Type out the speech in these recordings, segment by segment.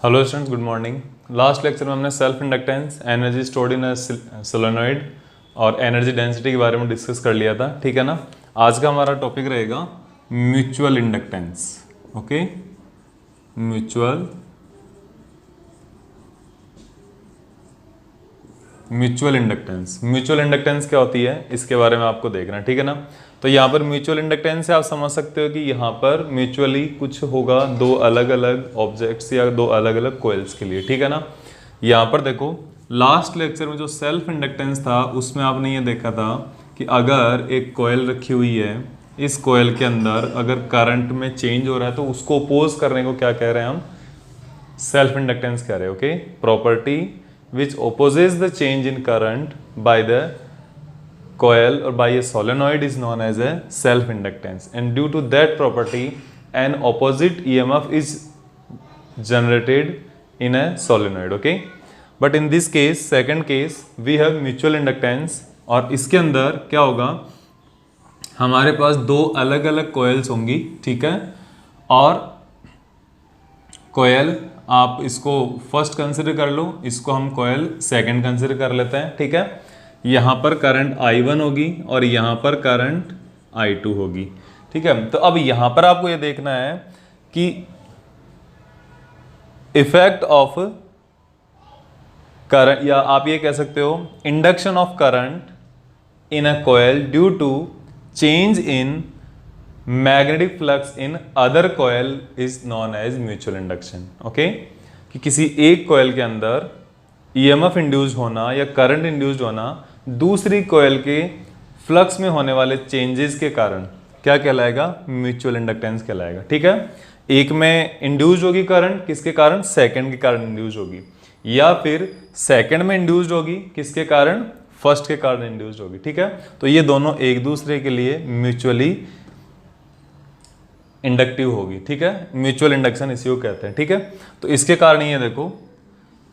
Hello students, good morning. Last lecture में हमने self inductance, energy stored in solenoid और energy density के बारे में डिस्कस कर लिया था, ठीक है ना। आज का हमारा टॉपिक रहेगा mutual inductance. Okay, mutual inductance क्या होती है इसके बारे में आपको देखना है, ठीक है ना। तो यहाँ पर म्यूचुअल इंडक्टेंस से आप समझ सकते हो कि यहाँ पर म्यूचुअली कुछ होगा दो अलग अलग ऑब्जेक्ट्स या दो अलग अलग कोयल्स के लिए, ठीक है ना। यहाँ पर देखो, लास्ट लेक्चर में जो सेल्फ इंडक्टेंस था उसमें आपने ये देखा था कि अगर एक कोयल रखी हुई है, इस कोयल के अंदर अगर करंट में चेंज हो रहा है तो उसको अपोज करने को क्या कह रहे हैं हम, सेल्फ इंडक्टेंस कह रहे हैं। Okay, property which opposes the change in current by the coil or by a solenoid is known as a self inductance, and due to that property an opposite EMF is generated in a solenoid. Okay, but in this case, second case, we have mutual inductance और इसके अंदर क्या होगा, हमारे पास दो अलग अलग coils होंगी, ठीक है। और कोयल आप इसको फर्स्ट कंसिडर कर लो, इसको हम कोयल सेकंड कंसिडर कर लेते हैं, ठीक है। यहाँ पर करंट I1 होगी और यहाँ पर करंट I2 होगी, ठीक है। तो अब यहाँ पर आपको ये देखना है कि इफेक्ट ऑफ करंट, या आप ये कह सकते हो induction of current in a coil due to change in magnetic flux in other coil is known as mutual induction. Okay, कि किसी एक कोयल के अंदर ईएमएफ इंड्यूस होना या करंट इंड्यूस्ड होना दूसरी कोयल के फ्लक्स में होने वाले चेंजेस के कारण क्या कहलाएगा, म्यूचुअल इंडक्टेंस कहलाएगा, ठीक है। एक में इंड्यूस्ड होगी करंट, किसके कारण, सेकंड के कारण इंड्यूस्ड होगी, या फिर सेकंड में इंड्यूस्ड होगी किसके कारण, फर्स्ट के कारण इंड्यूस्ड होगी, ठीक है। तो ये दोनों एक दूसरे के लिए म्यूचुअली इंडक्टिव होगी, ठीक है। म्यूचुअल इंडक्शन इसी को कहते हैं, ठीक है। तो इसके कारण ये देखो,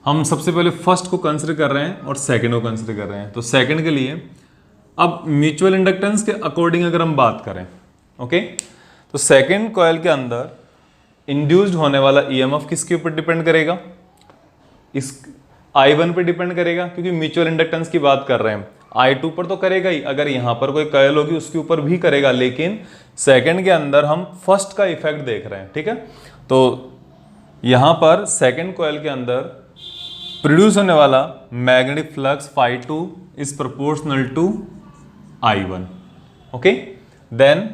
हम सबसे पहले फर्स्ट को कंसिडर कर रहे हैं और सेकंड को कंसिडर कर रहे हैं। तो सेकंड के लिए अब म्यूचुअल इंडक्टेंस के अकॉर्डिंग अगर हम बात करें, ओके, तो सेकंड कॉइल के अंदर इंड्यूस्ड होने वाला ईएमएफ किसके ऊपर डिपेंड करेगा, इस I1 पे डिपेंड करेगा, क्योंकि म्यूचुअल इंडक्टेंस की बात कर रहे हैं। I2 पर तो करेगा ही, अगर यहां पर कोई कॉइल होगी उसके ऊपर भी करेगा, लेकिन सेकंड के अंदर हम फर्स्ट का इफेक्ट देख रहे हैं, ठीक है। तो यहां पर सेकंड कॉइल के अंदर प्रोड्यूस होने वाला magnetic flux φ2 is proportional to I1। Okay, then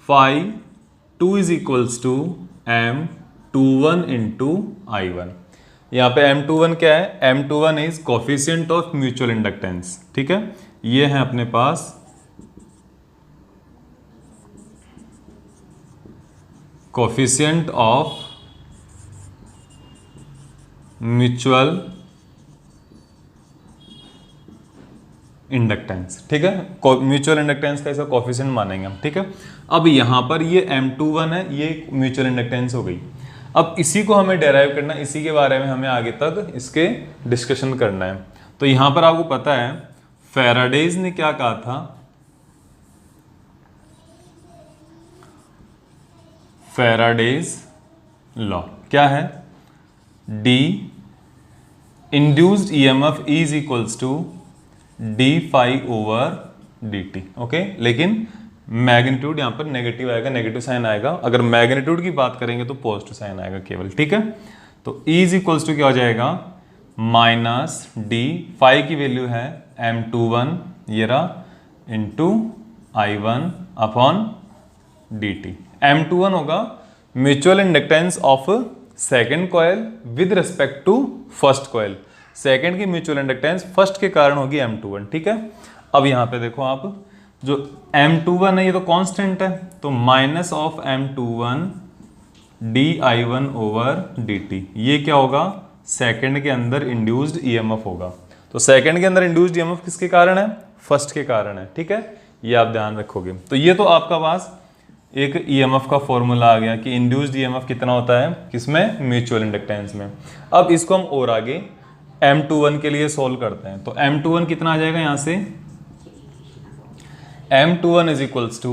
φ2 is equals to M21 into I1। यहाँ पे M21 क्या है, M21 is coefficient of mutual inductance, ठीक है। ये है अपने पास कोफिशिएंट ऑफ म्यूचुअल इंडक्टेंस, ठीक है। म्यूचुअल इंडक्टेंस का इसका कोफिशिएंट मानेंगे हम, ठीक है। अब यहां पर ये M21 है, ये म्यूचुअल इंडक्टेंस हो गई। अब इसी को हमें डेराइव करना, इसी के बारे में हमें आगे तक इसके डिस्कशन करना है। तो यहां पर आपको पता है फैराडेज ने क्या कहा था, फैराडेज लॉ क्या है, the induced EMF is equals to d phi over d t. Okay, लेकिन मैग्नीट्यूड यहाँ पर नेगेटिव आएगा, नेगेटिव साइन आएगा। अगर मैग्नीट्यूड की बात करेंगे तो पॉजिटिव साइन आएगा केवल, ठीक है। तो E इज इक्वल्स टू क्या हो जाएगा, माइनस डी, फाई की वैल्यू है M21 ये रहा, into I1 upon D t. M21 होगा mutual inductance of second coil with respect to first coil. Second की म्यूचुअल इंडक्टेंस फर्स्ट के कारण होगी M21, ठीक है। अब यहाँ पे देखो आप, जो M21 है ये तो कांस्टेंट है, तो minus of M21 DI1 over DT, ये क्या होगा, सेकंड के अंदर इंड्यूस्ड ईएमएफ होगा। तो सेकंड के अंदर इंड्यूस्ड ईएमएफ किसके कारण है, फर्स्ट के कारण है, ठीक है। ये आप ध्यान रखोगे। तो ये तो आपका पास एक ईएमएफ का फॉर्मूला आ गया कि इंड्यूस्ड ईएमएफ कितना होता है, किसमें, म्यूचुअल इंडक्टेंस में। अब इसको हम और आगे M21 के लिए सोल्व करते हैं। तो M21 कितना आ जाएगा यहाँ से, M21 is equals to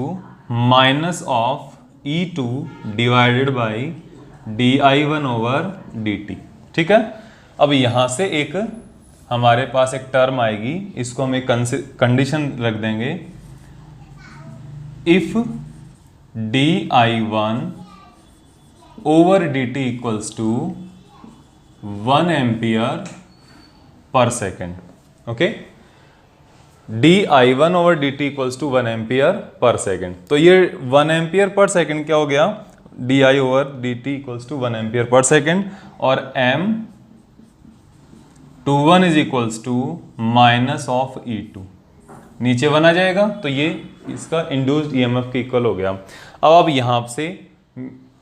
minus of E2 divided by di1/dt। ठीक है, अब यहां से एक हमारे पास एक टर्म आएगी, इसको हम एक कंडीशन रख देंगे, if di1/dt equals to 1 ampere per second. Okay, di1/dt equals to 1 ampere per second. तो ये 1 एम्पियर पर सेकेंड क्या हो गया, di/dt equals to 1 ampere per second, और m21 is equals to minus of E2, नीचे 1 आ जाएगा, तो ये इसका इंड्यूस्ड ईएमएफ के इक्वल हो गया। अब आप यहां से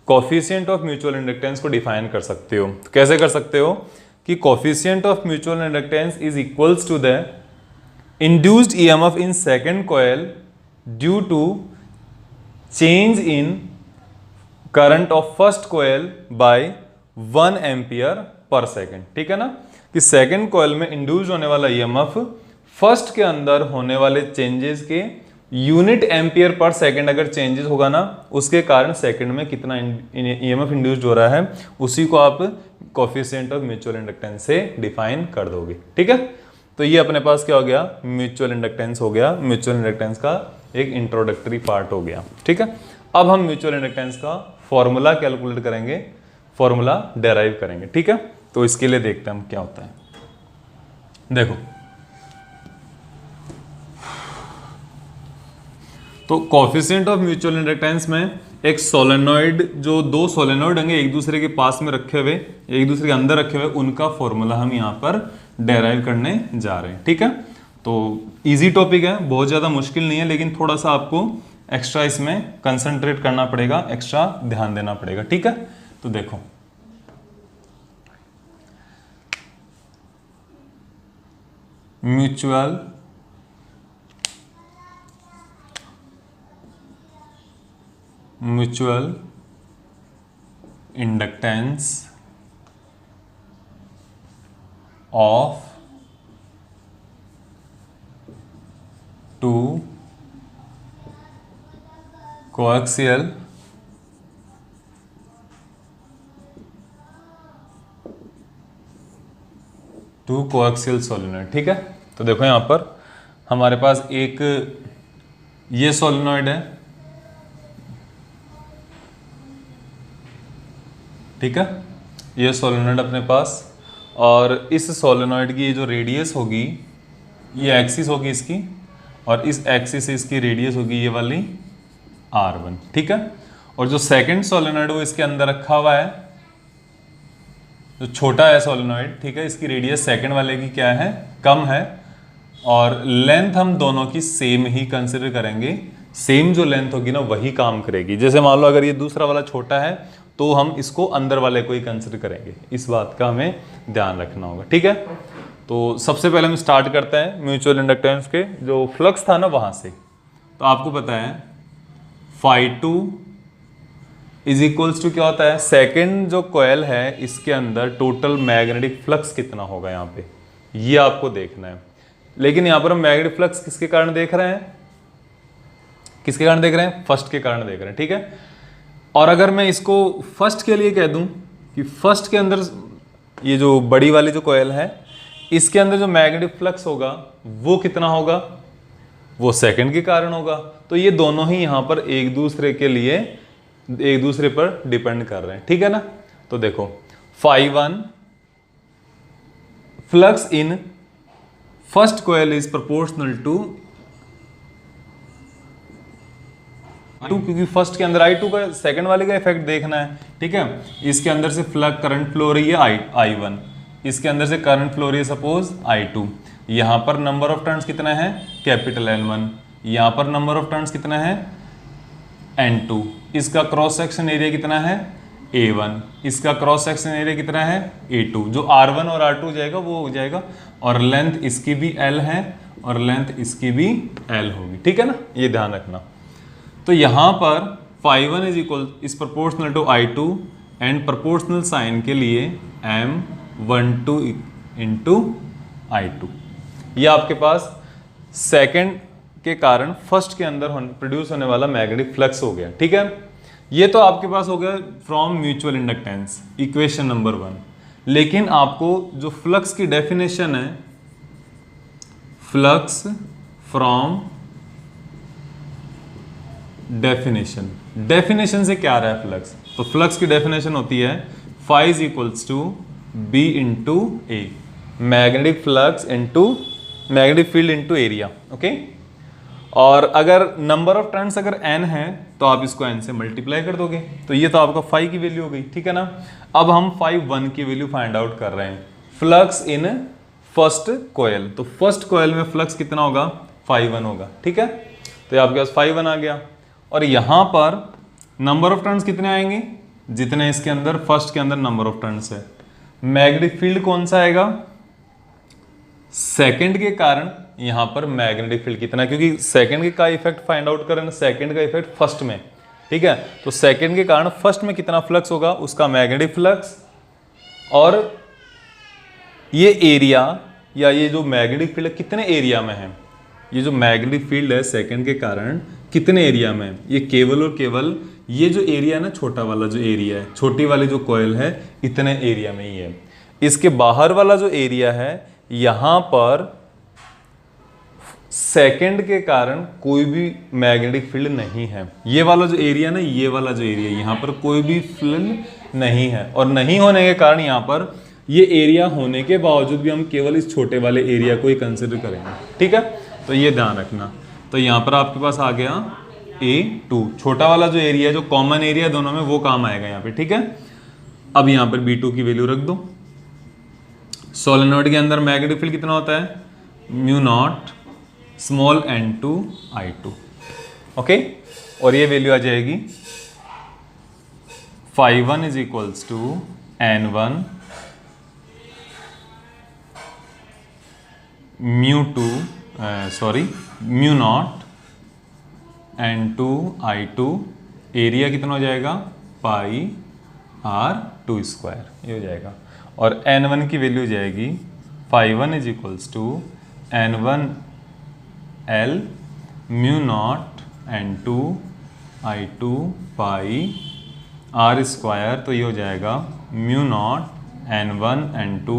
कोफिशिएंट ऑफ म्यूचुअल इंडक्टेंस को डिफाइन कर सकते हो। तो कैसे कर सकते हो कि coefficient of mutual inductance is equals to the induced EMF in second coil due to change in current of first coil by 1 ampere per second. ठीक है ना, कि सेकंड कॉइल में इंड्यूस होने वाला ईएमएफ फर्स्ट के अंदर होने वाले चेंजेस के यूनिट एम्पियर पर सेकंड अगर चेंजेस होगा ना, उसके कारण सेकंड में कितना ईएमएफ इंड्यूस्ड हो रहा है, उसी को आप कोफिशिएंट ऑफ म्यूचुअल इंडक्टेंस से डिफाइन कर दोगे। ठीक है, तो ये अपने पास क्या हो गया, म्यूचुअल इंडक्टेंस हो गया, म्यूचुअल इंडक्टेंस का एक इंट्रोडक्टरी पार्ट हो गया। ठीक है, अब हम म्यूचुअल इंडक्टेंस का फॉर्मूला कैलकुलेट करेंगे, फॉर्मूला डेराइव करेंगे। ठीक है, तो इसके लिए देखते हैं हम क्या होता है। देखो, तो कोफिशिएंट ऑफ म्यूचुअल इंडक्टेंस में एक सोलेनॉइड, जो दो सोलेनॉइड होंगे एक दूसरे के पास में रखे हुए, एक दूसरे के अंदर रखे हुए, उनका फॉर्मूला हम यहाँ पर डेराइव करने जा रहे हैं। ठीक है, तो इजी टॉपिक है, बहुत ज़्यादा मुश्किल नहीं है, लेकिन थोड़ा सा आपको एक्स्ट्रा इसमें कंसंट्रेट करना पड़ेगा, एक्स्ट्रा ध्यान देना पड़ेगा। ठीक है, तो देखो, mutual inductance of two coaxial solenoid. ठीक है, तो देखो यहां पर हमारे पास एक ये सोलेनॉइड है। ठीक है, ये सोलेनॉइड अपने पास, और इस सोलेनॉइड की जो रेडियस होगी, ये एक्सिस होगी इसकी, और इस एक्सिस से इसकी रेडियस होगी ये वाली R1। ठीक है, और जो सेकंड सोलेनॉइड वो इसके अंदर रखा हुआ है, जो छोटा है सोलेनॉइड। ठीक है, इसकी रेडियस सेकंड वाले की क्या है, कम है, और लेंथ हम दोनों की सेम ही कंसिडर करेंगे। सेम जो लेंथ होगी ना वही काम करेगी। जैसे मान लो अगर ये दूसरा वाला छोटा है तो हम इसको अंदर वाले को ही कंसिडर करेंगे, इस बात का हमें ध्यान रखना होगा। ठीक है, तो सबसे पहले हम स्टार्ट करते हैं म्यूचुअल इंडक्टेंस के जो फ्लक्स था ना वहां से। तो आपको पता है φ2 इज इक्वल्स टू क्या होता है, सेकंड जो कॉइल है इसके अंदर टोटल मैग्नेटिक फ्लक्स कितना होगा, यहाँ पे ये आपको देखना है। लेकिन यहाँ पर हम मैग्नेटिक फ्लक्स किसके कारण देख रहे हैं, किसके कारण देख रहे हैं, फर्स्ट के कारण देख रहे हैं। ठीक है, और अगर मैं इसको फर्स्ट के लिए कह दूं कि फर्स्ट के अंदर ये जो बड़ी वाली जो कॉइल है इसके अंदर जो मैग्नेटिक फ्लक्स होगा वो कितना होगा, वो सेकंड के कारण होगा। तो ये दोनों ही यहां पर एक दूसरे के लिए एक दूसरे पर डिपेंड कर रहे हैं। ठीक है ना, तो देखो φ1 flux in first coil is proportional to I2, क्योंकि फर्स्ट के अंदर I2 का, सेकंड वाले का इफेक्ट देखना है। ठीक है, इसके अंदर से करंट फ्लो हो रही है I1, इसके अंदर से करंट फ्लो हो रही है सपोज I2। यहाँ पर नंबर ऑफ टर्न्स कितना है, कैपिटल N1, यहाँ पर नंबर ऑफ टर्न्स कितना है N2, इसका क्रॉस सेक्शन एरिया कितना है A1, इसका क्रॉस सेक्शन एरिया कितना है A2। जो R1 और R2 जाएगा वो हो जाएगा, और लेंथ इसकी भी L है और लेंथ इसकी भी L होगी। ठीक है ना, ये ध्यान रखना। तो यहाँ पर φ1 is equal is proportional to I2 and proportional sign के लिए M12 इंटू I2। ये आपके पास सेकंड के कारण फर्स्ट के अंदर प्रोड्यूस होने वाला मैग्नेटिक फ्लक्स हो गया। ठीक है, ये तो आपके पास हो गया from mutual inductance, equation number 1। लेकिन आपको जो फ्लक्स की डेफिनेशन है, फ्लक्स फ्रॉम डेफिनेशन, डेफिनेशन से क्या आ रहा है फ्लक्स, तो फ्लक्स की डेफिनेशन होती है phi is equals to B into A, magnetic flux into magnetic field into area. Okay, और अगर नंबर ऑफ टर्न्स अगर n है तो आप इसको n से मल्टीप्लाई कर दोगे, तो ये तो आपका phi की वैल्यू हो गई, ठीक है ना। अब हम phi 1 की वैल्यू फाइंड आउट कर रहे हैं, फ्लक्स इन फर्स्ट कोयल। तो फर्स्ट कोयल में फ्लक्स कितना होगा, phi 1 होगा, ठीक है। तो ये आपके पास phi 1 आ गया, और यहां पर नंबर ऑफ टर्न्स कितने आएंगे, जितने इसके अंदर फर्स्ट के अंदर नंबर ऑफ टर्न्स है। मैग्नेटिक फील्ड कौन सा आएगा, सेकंड के कारण यहां पर मैग्नेटिक फील्ड कितना, क्योंकि सेकंड का इफेक्ट फाइंड आउट करें, सेकंड का इफेक्ट फर्स्ट में, ठीक है। तो सेकंड के कारण फर्स्ट में कितना फ्लक्स होगा, उसका मैग्नेटिक फ्लक्स, और ये एरिया या ये जो मैग्नेटिक फील्ड कितने एरिया में है, ये जो मैग्नेटिक फील्ड है सेकंड के कारण कितने एरिया में, ये केवल और केवल ये जो एरिया है ना, छोटा वाला जो एरिया है, छोटी वाली जो कॉइल है, इतने एरिया में ही है। इसके बाहर वाला जो एरिया है, यहां पर सेकंड के कारण कोई भी मैग्नेटिक फील्ड नहीं है। ये वाला जो एरिया ना, ये वाला जो एरिया, यहां पर कोई भी फील्ड नहीं है, और नहीं होने के कारण यहां पर ये एरिया होने के बावजूद भी हम केवल इस छोटे वाले एरिया को ही कंसिडर करेंगे, ठीक है। तो ये ध्यान रखना। तो यहां पर आपके पास आ गया A2, छोटा वाला जो एरिया है, जो कॉमन एरिया दोनों में, वो काम आएगा यहाँ पे, ठीक है। अब यहाँ पर B2 की वैल्यू रख दो। सोलेनोइड के अंदर मैग्नेटिक फील्ड कितना होता है, mu naught small n2 I2, okay. और ये वैल्यू आ जाएगी phi 1 is equals to n1 mu naught n2 I2, area कितना हो जाएगा, पाई r2 स्क्वायर, ये हो जाएगा। और n1 की वैल्यू हो जाएगी phi 1 is equals to n1 L mu naught n2 I2 pi r square, तो ये हो जाएगा mu naught n1 n2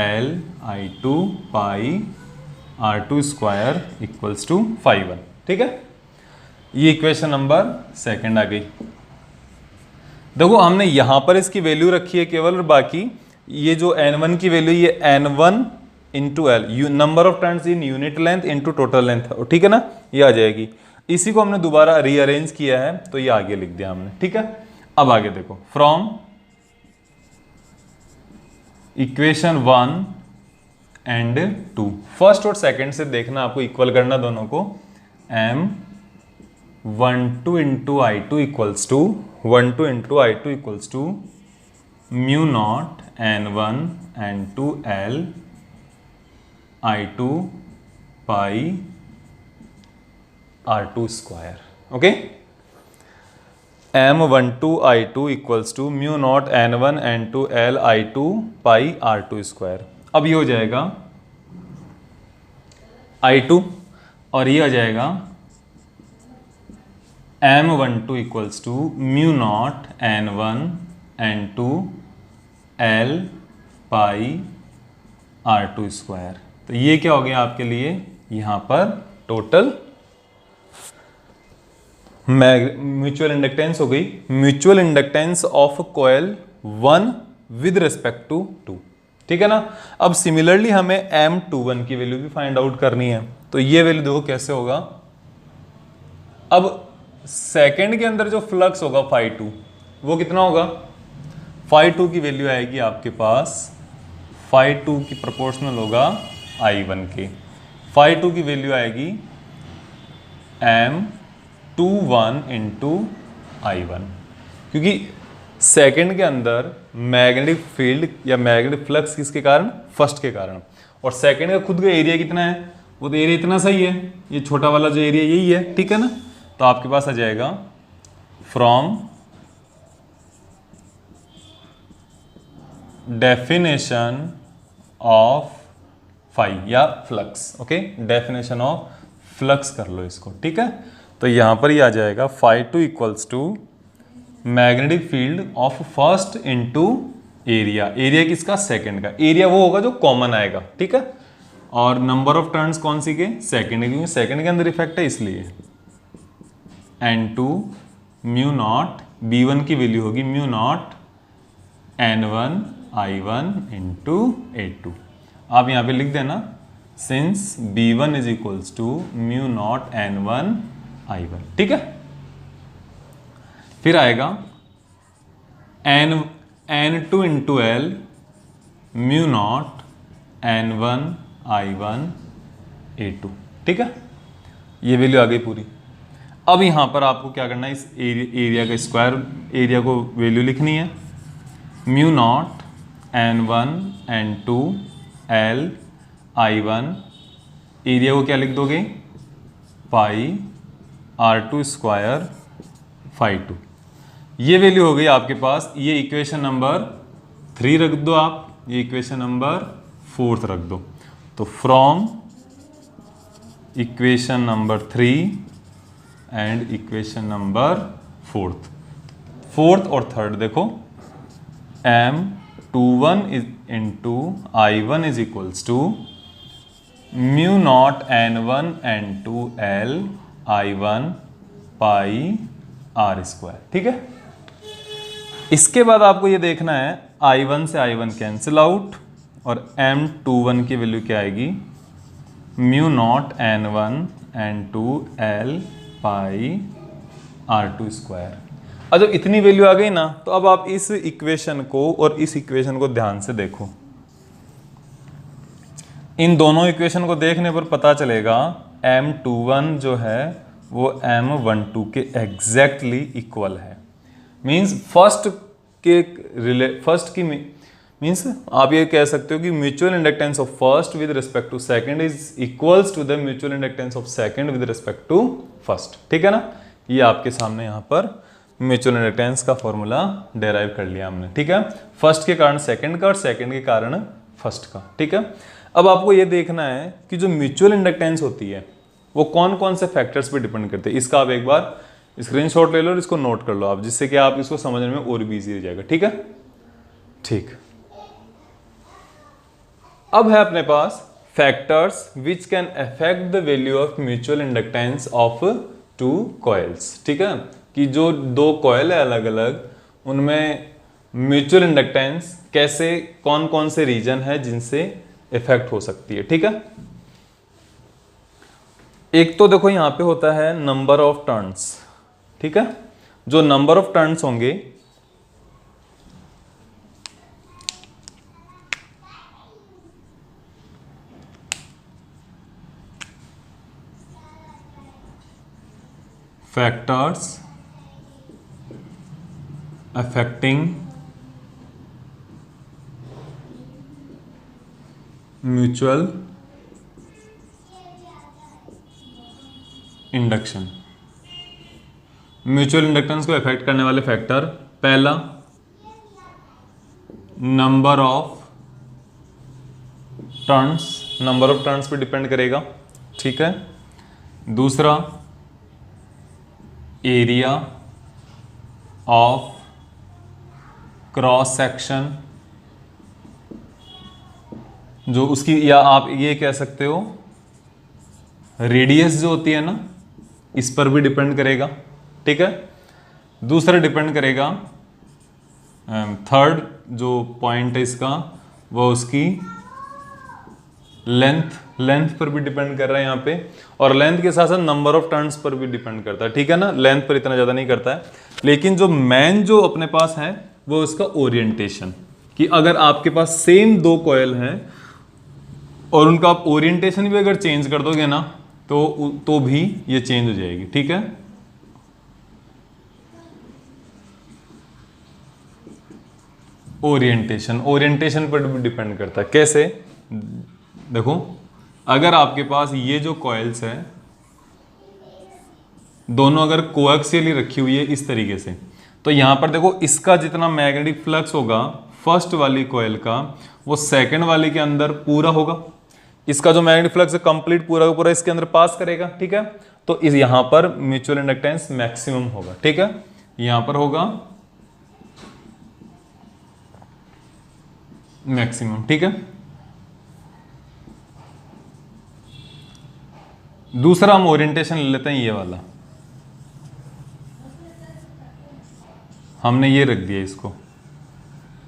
L I2 pi r2 square equals to phi 1, ठीक है। ये इक्वेशन नंबर 2 आ गई। देखो हमने यहां पर इसकी वैल्यू रखी है केवल, और बाकी ये जो n1 की वैल्यू, ये n1 into L, number of turns in unit length into total length, ठीक है ना, ये आ जाएगी। इसी को हमने दोबारा रीअरेंज किया है, तो ये आगे लिख दिया हमने, ठीक है। अब आगे देखो, फ्रॉम इक्वेशन 1 एंड 2, फर्स्ट और सेकंड से देखना, आपको इक्वल करना दोनों को। M12 into I2 equals to 12 into I2 equals to mu naught n1 n2 L I2 pi R2 square, okay. M12 I2 equals to mu naught n1 n2 L I2 pi R2 square. अब ये हो जाएगा I2, और ये आ जाएगा M12 equals to mu naught n1 n2 L pi R2 square. तो ये क्या हो गया आपके लिए, यहां पर टोटल म्यूचुअल इंडक्टेंस हो गई, mutual inductance of coil 1 with respect to 2, ठीक है ना। अब सिमिलरली हमें M21 की वैल्यू भी फाइंड आउट करनी है, तो ये वैल्यू देखो कैसे होगा। अब सेकंड के अंदर जो फ्लक्स होगा phi 2, वो कितना होगा, phi 2 की वैल्यू आएगी आपके पास, phi 2 की प्रोपोर्शनल होगा I1 के। phi 2 की वैल्यू आएगी M21 इंटू I1, क्योंकि सेकंड के अंदर मैग्नेटिक फील्ड या मैग्नेटिक फ्लक्स किसके कारण, फर्स्ट के कारण, और सेकंड का खुद का एरिया कितना है, वो तो एरिया इतना सही है, ये छोटा वाला जो एरिया यही है, ठीक है ना। तो आपके पास आ जाएगा फ्रॉम डेफिनेशन ऑफ phi या flux, okay, definition of flux कर लो इसको, ठीक है। तो यहां पर ही आ जाएगा phi 2 equals to magnetic field of first into area, area किसका, सेकंड का, एरिया वो होगा जो कॉमन आएगा, ठीक है। और नंबर ऑफ टर्न्स कौन सी के, सेकंड, क्योंकि सेकंड के अंदर इफेक्ट है इसलिए। N2 म्यू नॉट, B1 की वैल्यू होगी mu naught N1 I1 into A2। आप यहाँ पे लिख देना since B1 is equals to mu naught N1 I1, ठीक है। फिर आएगा N2 into L mu naught N1 I1 A2, ठीक है। ये वैल्यू आ गई पूरी। अब यहाँ पर आपको क्या करना है, इस एरिया का स्क्वायर एरिया को वैल्यू लिखनी है, mu naught N1 N2 L I1, area को क्या लिख दोगे, पाई R2 स्क्वायर फाई 2। ये वैल्यू हो गई आपके पास। ये इक्वेशन नंबर 3 रख दो आप, ये इक्वेशन नंबर 4 रख दो। तो from equation number 3 and equation number 4th और थर्ड देखो, M21 is into I1 is equals to mu naught N1 N2 L I1 pi R square, ठीक है। इसके बाद आपको ये देखना है I1 से I1 कैंसिल आउट और M21 की वैल्यू क्या आएगी, mu naught N1 N2 L pi R2 square. अब जब इतनी वैल्यू आ गई ना, तो अब आप इस इक्वेशन को और इस इक्वेशन को ध्यान से देखो। इन दोनों इक्वेशन को देखने पर पता चलेगा M21 जो है वो M12 के एग्जैक्टली इक्वल है। मींस फर्स्ट की मीन्स आप ये कह सकते हो कि mutual inductance of first with respect to second is equals to the mutual inductance of second with respect to first, ठीक है ना। ये आपके सामने यहाँ पर म्यूचुअल इंडक्टेंस का फॉर्मूला डेराइव कर लिया हमने, ठीक है। फर्स्ट के कारण सेकंड का और सेकंड के कारण फर्स्ट का, ठीक है। अब आपको ये देखना है कि जो म्यूचुअल इंडक्टेंस होती है वो कौन कौन से फैक्टर्स पे डिपेंड करते हैं। इसका आप एक बार स्क्रीनशॉट ले लो और इसको नोट कर लो आप, जिससे कि आप इसको समझने में और भी ईजी हो जाएगा, ठीक है। ठीक, अब है अपने पास factors which can affect the value of mutual inductance of two coils, ठीक है। कि जो दो कॉइल है अलग अलग, उनमें म्यूचुअल इंडक्टेंस कैसे, कौन कौन से रीजन है जिनसे इफेक्ट हो सकती है, ठीक है। एक तो देखो यहां पे होता है नंबर ऑफ टर्न्स, ठीक है। जो नंबर ऑफ टर्न्स होंगे factors affecting mutual induction. Mutual inductance को इफेक्ट करने वाले फैक्टर, पहला number of turns, number of turns पे डिपेंड करेगा, ठीक है। दूसरा एरिया ऑफ क्रॉस सेक्शन, जो उसकी, या आप ये कह सकते हो रेडियस जो होती है ना, इस पर भी डिपेंड करेगा, ठीक है। दूसरा डिपेंड करेगा, थर्ड जो पॉइंट है इसका, वो उसकी लेंथ पर भी डिपेंड कर रहा है यहाँ पे, और लेंथ के साथ साथ नंबर ऑफ टर्न्स पर भी डिपेंड करता है, ठीक है ना। लेंथ पर इतना ज़्यादा नहीं करता है, लेकिन जो मेन जो अपने पास है वो उसका ओरिएंटेशन, कि अगर आपके पास सेम दो कॉइल हैं और उनका आप ओरिएंटेशन भी अगर चेंज कर दोगे ना, तो भी ये चेंज हो जाएगी, ठीक है। ओरिएंटेशन पर भी डिपेंड करता है। कैसे, देखो अगर आपके पास ये जो कॉइल्स है दोनों अगर कोएक्सियली रखी हुई है इस तरीके से, तो यहां पर देखो इसका जितना मैग्नेटिक फ्लक्स होगा फर्स्ट वाली कॉइल का, वो सेकंड वाली के अंदर पूरा होगा। इसका जो मैग्नेटिक फ्लक्स है कंप्लीट पूरा का पूरा इसके अंदर पास करेगा, ठीक है। तो इस यहां पर म्यूचुअल इंडक्टेंस मैक्सिमम होगा, ठीक है। यहां पर होगा मैक्सिमम, ठीक है। दूसरा हम ओरिएंटेशन ले लेते हैं, ये वाला हमने ये रख दिया इसको,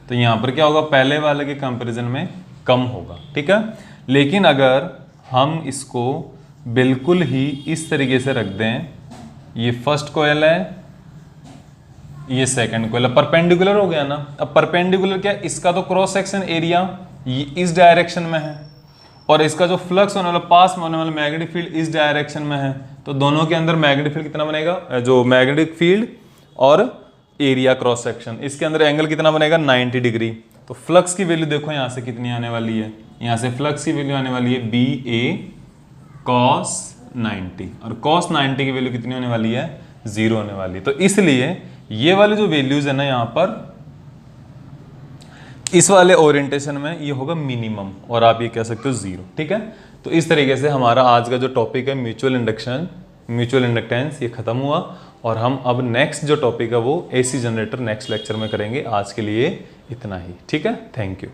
तो यहां पर क्या होगा, पहले वाले के कंपैरिजन में कम होगा, ठीक है। लेकिन अगर हम इसको बिल्कुल ही इस तरीके से रख दें, ये फर्स्ट कॉइल है, ये सेकंड कॉइल है, परपेंडिकुलर हो गया ना। अब परपेंडिकुलर क्या, इसका तो क्रॉस सेक्शन एरिया ये इस डायरेक्शन में है और इसका जो फ्लक्स होने वाला, पास में होने वाला मैग्नेटिक फील्ड इस डायरेक्शन में है, तो दोनों के अंदर मैग्नेटिक फील्ड कितना बनेगा, जो मैग्नेटिक फील्ड और एरिया क्रॉस सेक्शन, इसके अंदर एंगल कितना बनेगा, 90 डिग्री। तो फ्लक्स की वैल्यू देखो यहाँ से कितनी आने वाली है, यहाँ से फ्लक्स की वैल्यू आने वाली है BA cos 90, और cos 90 की वैल्यू कितनी होने वाली है, 0 होने वाली है। तो इसलिए ये वाले जो वैल्यूज है ना यहाँ पर, इस वाले ओरिएंटेशन में ये होगा मिनिमम, और आप ये कह सकते हो 0, ठीक है। तो इस तरीके से हमारा आज का जो टॉपिक है म्यूचुअल इंडक्शन, म्यूचुअल इंडक्टेंस, ये खत्म हुआ। और हम अब नेक्स्ट जो टॉपिक है वो AC जनरेटर नेक्स्ट लेक्चर में करेंगे। आज के लिए इतना ही, ठीक है। Thank you.